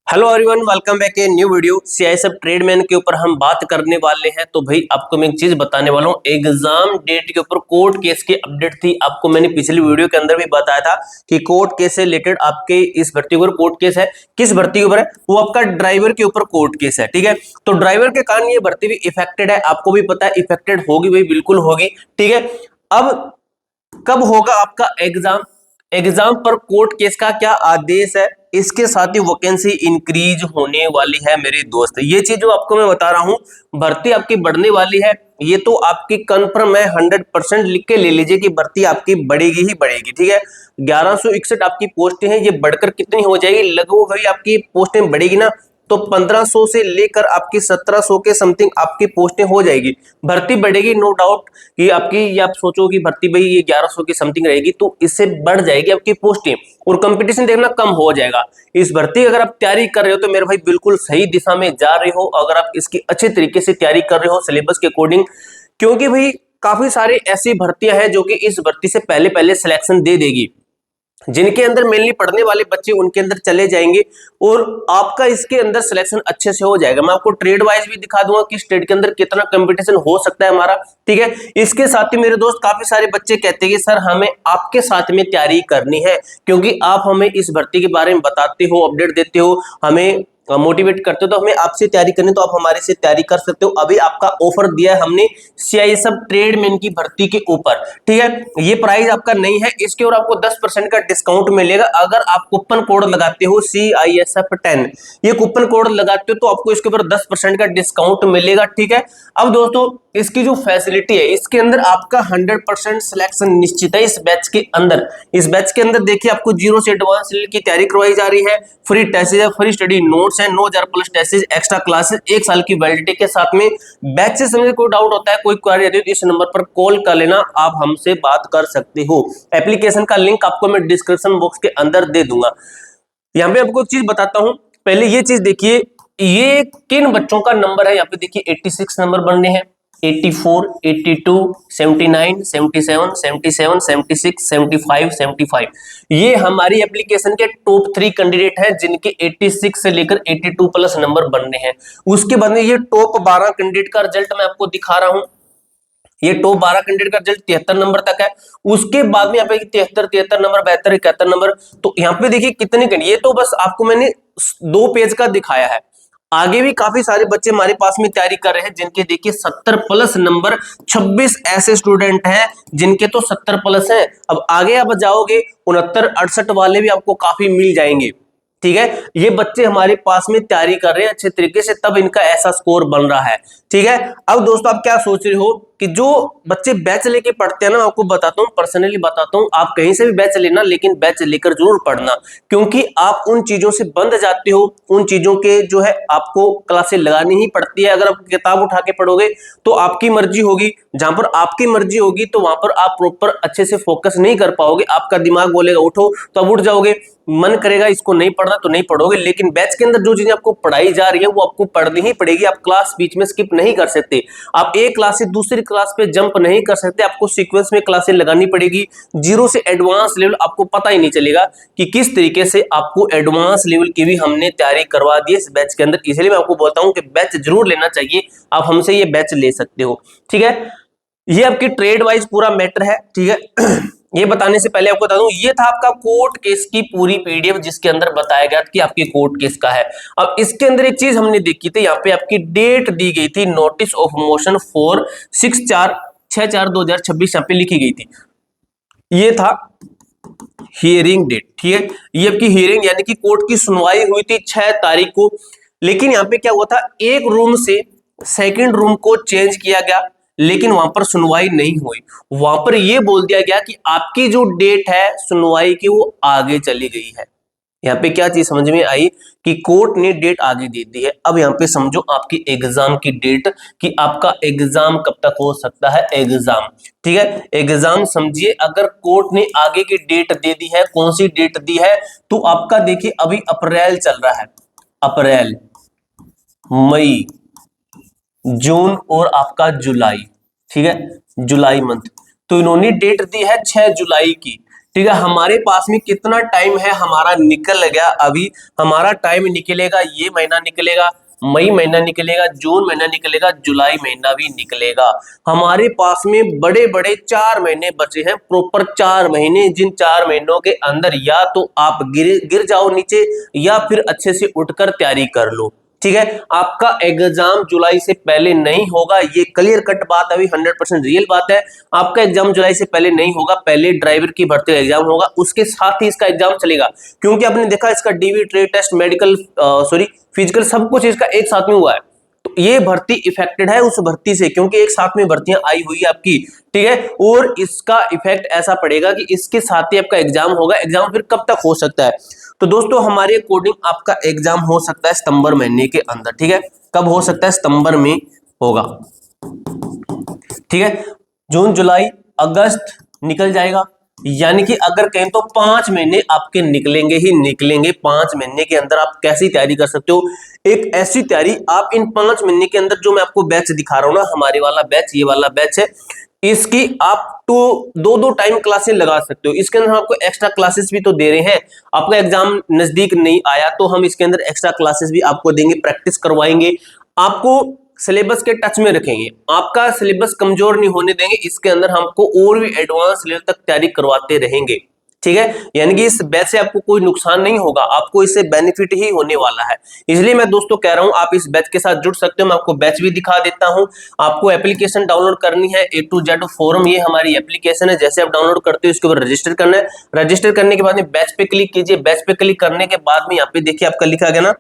Hello everyone, welcome back a new video. CISF tradesman के ऊपर हम बात करने वाले हैं। तो भाई आपको मैं एक चीज बताने वाला हूँ, एग्जाम डेट के ऊपर कोर्ट केस की अपडेट थी। आपको मैंने पिछली वीडियो के अंदर भी बताया था कि कोर्ट केस से रिलेटेड आपके इस भर्ती के ऊपर कोर्ट केस है। किस भर्ती के ऊपर है? वो आपका ड्राइवर के ऊपर कोर्ट केस है। ठीक है, तो ड्राइवर के कारण ये भर्ती भी इफेक्टेड है। आपको भी पता है इफेक्टेड होगी भाई, बिल्कुल होगी। ठीक है, अब कब होगा आपका एग्जाम? एग्जाम पर कोर्ट केस का क्या आदेश है, इसके साथ ही वैकेंसी इंक्रीज होने वाली है मेरे दोस्त। ये चीज जो आपको मैं बता रहा हूं, भर्ती आपकी बढ़ने वाली है, ये तो आपकी कंफर्म है। 100% लिख के ले लीजिए कि भर्ती आपकी बढ़ेगी ही बढ़ेगी। ठीक है, 1161 आपकी पोस्टें हैं, ये बढ़कर कितनी हो जाएगी? लगभग भाई आपकी पोस्टें बढ़ेगी ना, तो 1500 से लेकर आपकी 1700 के समथिंग आपकी पोस्टें हो जाएगी। भर्ती बढ़ेगी, नो डाउट कि आपकी, ये आप सोचो कि भर्ती भाई ये 1100 की समथिंग रहेगी, तो इससे बढ़ जाएगी आपकी पोस्टें और कंपटीशन देखना कम हो जाएगा। इस भर्ती अगर आप तैयारी कर रहे हो तो मेरे भाई बिल्कुल सही दिशा में जा रहे हो, अगर आप इसकी अच्छे तरीके से तैयारी कर रहे हो सिलेबस के अकॉर्डिंग। क्योंकि भाई काफी सारी ऐसी भर्तियां हैं जो कि इस भर्ती से पहले पहले सिलेक्शन दे देगी, जिनके अंदर मेनली पढ़ने वाले बच्चे उनके अंदर चले जाएंगे और आपका इसके अंदर सिलेक्शन अच्छे से हो जाएगा। मैं आपको ट्रेड वाइज भी दिखा दूंगा कि स्टेट के अंदर कितना कंपटीशन हो सकता है हमारा। ठीक है, इसके साथ ही मेरे दोस्त काफी सारे बच्चे कहते हैं कि सर हमें आपके साथ में तैयारी करनी है, क्योंकि आप हमें इस भर्ती के बारे में बताते हो, अपडेट देते हो, हमें मोटिवेट करते हो, तो हमें आपसे तैयारी करनी, तो आप हमारे से तैयारी कर सकते हो। अभी आपका ऑफर दिया है हमने सीआईएसएफ ट्रेडमैन की भर्ती के ऊपर। ठीक है, ये प्राइस आपका नहीं है, इसके और आपको 10% का डिस्काउंट मिलेगा अगर आप कूपन कोड लगाते हो CISF10। ये कूपन कोड लगाते हो तो आपको इसके ऊपर 10% का डिस्काउंट मिलेगा। ठीक है, अब दोस्तों इसकी जो फैसिलिटी है, इसके अंदर आपका 100% सिलेक्शन निश्चित है इस बैच के अंदर। इस बैच के अंदर देखिए आपको 0 से एडवांस लेवल की तैयारी करवाई जा रही है, फ्री टेस्ट है, फ्री स्टडी नोट्स है, 9000 प्लस टेस्ट, एक्स्ट्रा क्लासेस, 1 साल की वैलिडिटी के साथ में। बैच से समय कोई डाउट होता है, कोई क्वेरी आती है तो इस नंबर पर कॉल कर लेना, आप हमसे बात कर सकते हो। एप्लीकेशन का लिंक आपको मैं डिस्क्रिप्शन बॉक्स के अंदर दे दूंगा। यहाँ पे आपको एक चीज बताता हूं, पहले ये चीज देखिए, ये किन बच्चों का नंबर है। यहाँ पे देखिए 86 नंबर बनने हैं, 84, 82, 79, 77, 77, 76, 75, 75। ये हमारी एप्लीकेशन के टॉप 3 कैंडिडेट हैं जिनके 86 से लेकर 82 प्लस नंबर बनने हैं। उसके बाद में ये टॉप 12 कैंडिडेट का रिजल्ट मैं आपको दिखा रहा हूं। ये टॉप 12 कैंडिडेट का रिजल्ट 73 नंबर तक है। उसके बाद में यहाँ पे 73 नंबर, 72, 71 नंबर। तो यहाँ पे देखिए कितने ये तो बस आपको मैंने 2 पेज का दिखाया है। आगे भी काफी सारे बच्चे हमारे पास में तैयारी कर रहे हैं जिनके देखिए 70 प्लस नंबर। 26 ऐसे स्टूडेंट हैं जिनके तो 70 प्लस है। अब आगे आप जाओगे 69, 68 वाले भी आपको काफी मिल जाएंगे। ठीक है, ये बच्चे हमारे पास में तैयारी कर रहे हैं अच्छे तरीके से, तब इनका ऐसा स्कोर बन रहा है। ठीक है, अब दोस्तों आप क्या सोच रहे हो कि जो बच्चे बैच लेके पढ़ते हैं ना, आपको बताता हूँ, पर्सनली बताता हूँ, आप कहीं से भी बैच लेना, लेकिन बैच लेकर जरूर पढ़ना, क्योंकि आप उन चीजों से बंध जाते हो। उन चीजों के जो है आपको क्लासेस लगानी ही पड़ती है। अगर आप किताब उठा के पढ़ोगे तो आपकी मर्जी होगी, जहां पर आपकी मर्जी होगी तो वहां पर आप प्रॉपर अच्छे से फोकस नहीं कर पाओगे। आपका दिमाग बोलेगा उठो तो आप उठ जाओगे, मन करेगा इसको नहीं पढ़ना तो नहीं पढ़ोगे। लेकिन बैच के अंदर जो चीजें आपको पढ़ाई जा रही है वो आपको पढ़नी ही पड़ेगी। आप क्लास बीच में स्किप नहीं कर सकते, आप एक क्लास से दूसरी क्लास पे जंप नहीं कर सकते, आपको सीक्वेंस में क्लासेस लगानी पड़ेगी। 0 से एडवांस लेवल आपको पता ही नहीं चलेगा कि किस तरीके से आपको एडवांस लेवल की भी हमने तैयारी करवा दी है इस बैच के अंदर। इसलिए मैं आपको बोलता हूं कि बैच जरूर लेना चाहिए, आप हमसे ये बैच ले सकते हो। ठीक है, ये आपकी ट्रेड वाइज पूरा मैटर है। ठीक है, ये बताने से पहले आपको बता दूं, ये था आपका कोर्ट केस की पूरी पीडीएफ जिसके अंदर बताया गया कि आपकी कोर्ट केस का है। अब इसके अंदर एक चीज हमने देखी थी, यहाँ पे आपकी डेट दी गई थी, नोटिस ऑफ मोशन फॉर 6/4/2026 यहाँ पे लिखी गई थी। ये था हियरिंग डेट। ठीक है, ये आपकी हियरिंग यानी कि कोर्ट की सुनवाई हुई थी 6 तारीख को। लेकिन यहाँ पे क्या हुआ था, एक रूम से सेकंड रूम को चेंज किया गया, लेकिन वहां पर सुनवाई नहीं हुई। वहां पर यह बोल दिया गया कि आपकी जो डेट है सुनवाई की वो आगे चली गई है। यहाँ पे क्या चीज समझ में आई कि कोर्ट ने डेट आगे दे दी है। अब यहाँ पे समझो आपकी एग्जाम की डेट, कि आपका एग्जाम कब तक हो सकता है एग्जाम। ठीक है, एग्जाम समझिए, अगर कोर्ट ने आगे की डेट दे दी है, कौन सी डेट दी है, तो आपका देखिए अभी अप्रैल चल रहा है, अप्रैल, मई, जून और आपका जुलाई। ठीक है, जुलाई मंथ, तो इन्होंने डेट दी है 6 जुलाई की। ठीक है, हमारे पास में कितना टाइम है, हमारा निकल गया, अभी हमारा टाइम निकलेगा, ये महीना निकलेगा, मई महीना निकलेगा, जून महीना निकलेगा, जुलाई महीना भी निकलेगा। हमारे पास में बड़े बड़े 4 महीने बचे हैं, प्रॉपर 4 महीने, जिन 4 महीनों के अंदर या तो आप गिर जाओ नीचे या फिर अच्छे से उठकर तैयारी कर लो। ठीक है, आपका एग्जाम जुलाई से पहले नहीं होगा, ये क्लियर कट बात अभी 100% रियल बात है। आपका एग्जाम जुलाई से पहले नहीं होगा, पहले ड्राइवर की भर्ती का एग्जाम होगा, उसके साथ ही इसका एग्जाम चलेगा, क्योंकि आपने देखा इसका DV, trade test, medical, physical, सब कुछ इसका एक साथ में हुआ है। तो ये भर्ती इफेक्टेड है उस भर्ती से, क्योंकि एक साथ में भर्तियां आई हुई है आपकी। ठीक है, और इसका इफेक्ट ऐसा पड़ेगा कि इसके साथ ही आपका एग्जाम होगा। एग्जाम फिर कब तक हो सकता है? तो दोस्तों हमारे अकॉर्डिंग आपका एग्जाम हो सकता है सितंबर महीने के अंदर। ठीक है, कब हो सकता है? सितंबर में होगा। ठीक है, जून, जुलाई, अगस्त निकल जाएगा, यानी कि अगर कहें तो 5 महीने आपके निकलेंगे ही निकलेंगे। 5 महीने के अंदर आप कैसी तैयारी कर सकते हो? एक ऐसी तैयारी, आप इन 5 महीने के अंदर जो मैं आपको बैच दिखा रहा हूं ना, हमारे वाला बैच, ये वाला बैच है, इसकी आप तो दो टाइम क्लासेस लगा सकते हो। इसके अंदर हम आपको एक्स्ट्रा क्लासेस भी तो दे रहे हैं। आपका एग्जाम नजदीक नहीं आया तो हम इसके अंदर एक्स्ट्रा क्लासेस भी आपको देंगे, प्रैक्टिस करवाएंगे, आपको सिलेबस के टच में रखेंगे, आपका सिलेबस कमजोर नहीं होने देंगे। इसके अंदर हमको और भी एडवांस लेवल तक तैयारी करवाते रहेंगे। ठीक है, यानी कि इस बैच से आपको कोई नुकसान नहीं होगा, आपको इससे बेनिफिट ही होने वाला है। इसलिए मैं दोस्तों कह रहा हूं आप इस बैच के साथ जुड़ सकते हो। मैं आपको बैच भी दिखा देता हूं। आपको एप्लीकेशन डाउनलोड करनी है, A to Z फोरम, ये हमारी एप्लीकेशन है। जैसे आप डाउनलोड करते हो इसके ऊपर रजिस्टर करना है। रजिस्टर करने के बाद में बैच पे क्लिक कीजिए। बैच पे क्लिक करने के बाद में यहाँ पे देखिए आपका लिखा गया ना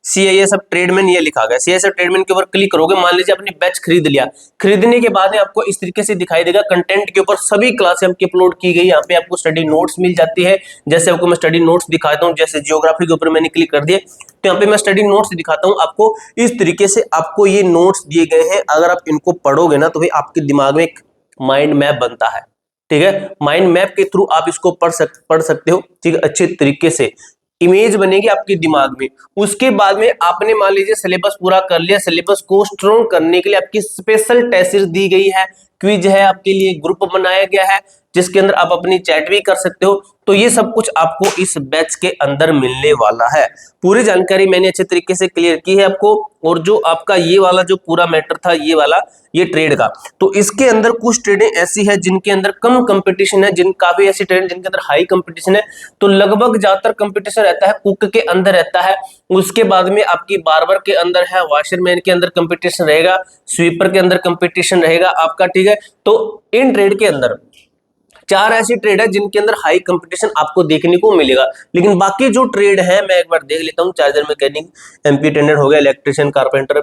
CISF ट्रेडमैन, ये लिखा गया। CISF ट्रेडमैन के ऊपर क्लिक करोगे, मान लीजिए आपने बैच खरीद लिया, खरीदने के बाद में आपको इस तरीके से दिखाई देगा, कंटेंट के ऊपर सभी क्लासें आपकी अपलोड की गई। यहाँ पे आपको स्टडी नोट्स मिल जाती है। जैसे आपको मैं स्टडी नोट्स दिखाता हूँ, जैसे जियोग्राफी के ऊपर मैंने क्लिक कर दिए तो यहाँ पे मैं स्टडी नोट्स दिखाता हूँ आपको। इस तरीके से आपको ये नोट्स दिए गए हैं। अगर आप इनको पढ़ोगे ना तो भाई आपके दिमाग में एक माइंड मैप बनता है। ठीक है, माइंड मैप के थ्रू आप इसको पढ़ सकते हो। ठीक है, अच्छे तरीके से इमेज बनेगी आपके दिमाग में। उसके बाद में आपने मान लीजिए सिलेबस पूरा कर लिया, सिलेबस को स्ट्रॉन्ग करने के लिए आपकी स्पेशल टेस्ट दी गई है, क्विज है आपके लिए, ग्रुप बनाया गया है जिसके अंदर आप अपनी चैट भी कर सकते हो। तो ये सब कुछ आपको इस बैच के अंदर मिलने वाला है। पूरी जानकारी मैंने अच्छे तरीके से क्लियर की है आपको। और जो आपका ये वाला जो पूरा मैटर था, ये वाला, ये ट्रेड का, तो इसके अंदर कुछ ट्रेडें ऐसी है जिनके अंदर कम कंपटीशन है, काफी ऐसी ट्रेड जिनके अंदर हाई कंपटीशन है। तो लगभग ज्यादातर कंपटीशन रहता है कुक के अंदर रहता है। उसके बाद में आपकी बार्बर के अंदर है, वॉशरमैन के अंदर कंपटीशन रहेगा, स्वीपर के अंदर कंपटीशन रहेगा आपका। ठीक है, तो इन ट्रेड के अंदर 4 ऐसी ट्रेड है जिनके अंदर हाई कंपटीशन आपको देखने को मिलेगा। लेकिन बाकी जो ट्रेड है मैं एक बार देख लेता हूँ। चार्जर मैकेनिक, MP टेंडर हो गया, इलेक्ट्रिशियन, कारपेंटर,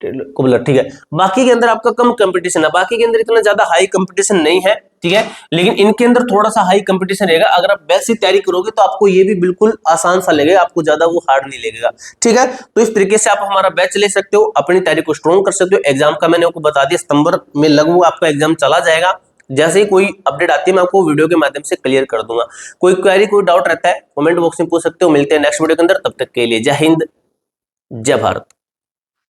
कुबलर। ठीक है, बाकी के अंदर आपका कम कंपटीशन है, बाकी के अंदर इतना ज्यादा हाई कंपटीशन नहीं है। ठीक है, लेकिन इनके अंदर थोड़ा सा हाई कंपटीशन रहेगा। अगर आप बेस्ट से तैयारी करोगे तो आपको ये भी बिल्कुल आसान सा लगेगा, आपको ज्यादा वो हार्ड नहीं लगेगा। ठीक है, तो इस तरीके से आप हमारा बैच ले सकते हो, अपनी तैयारी को स्ट्रॉन्ग कर सकते हो। एग्जाम का मैंने आपको बता दिया, सितंबर में लगभग आपका एग्जाम चला जाएगा। जैसे ही कोई अपडेट आती है मैं आपको वीडियो के माध्यम से क्लियर कर दूंगा। कोई क्वेरी, कोई डाउट रहता है कमेंट बॉक्स में पूछ सकते हो। मिलते हैं नेक्स्ट वीडियो के अंदर, तब तक के लिए जय हिंद, जय भारत।